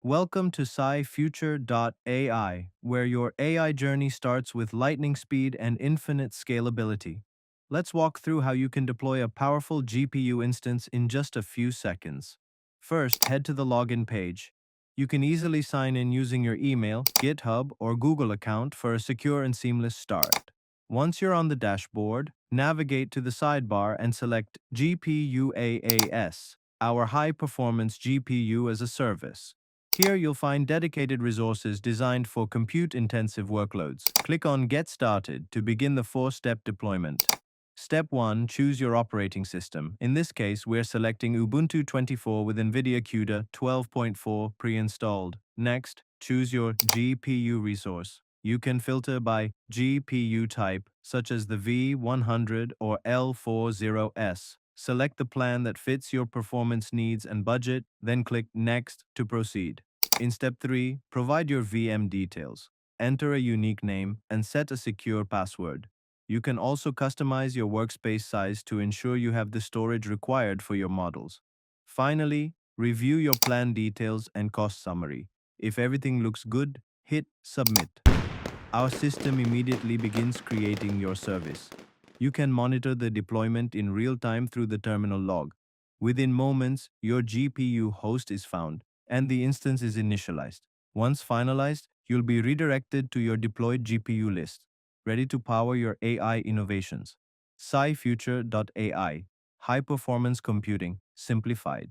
Welcome to Cyfuture.AI, where your AI journey starts with lightning speed and infinite scalability. Let's walk through how you can deploy a powerful GPU instance in just a few seconds. First, head to the login page. You can easily sign in using your email, GitHub, or Google account for a secure and seamless start. Once you're on the dashboard, navigate to the sidebar and select GPUaaS, our high-performance GPU as a service. Here you'll find dedicated resources designed for compute-intensive workloads. Click on Get Started to begin the four-step deployment. Step 1. Choose your operating system. In this case, we're selecting Ubuntu 24 with NVIDIA CUDA 12.4 pre-installed. Next, choose your GPU resource. You can filter by GPU type, such as the V100 or L40S. Select the plan that fits your performance needs and budget, then click Next to proceed. In step 3, provide your VM details. Enter a unique name and set a secure password. You can also customize your workspace size to ensure you have the storage required for your models. Finally, review your plan details and cost summary. If everything looks good, hit Submit. Our system immediately begins creating your service. You can monitor the deployment in real time through the terminal log. Within moments, your GPU host is found, and the instance is initialized. Once finalized, you'll be redirected to your deployed GPU list, ready to power your AI innovations. Cyfuture.AI, high performance computing, simplified.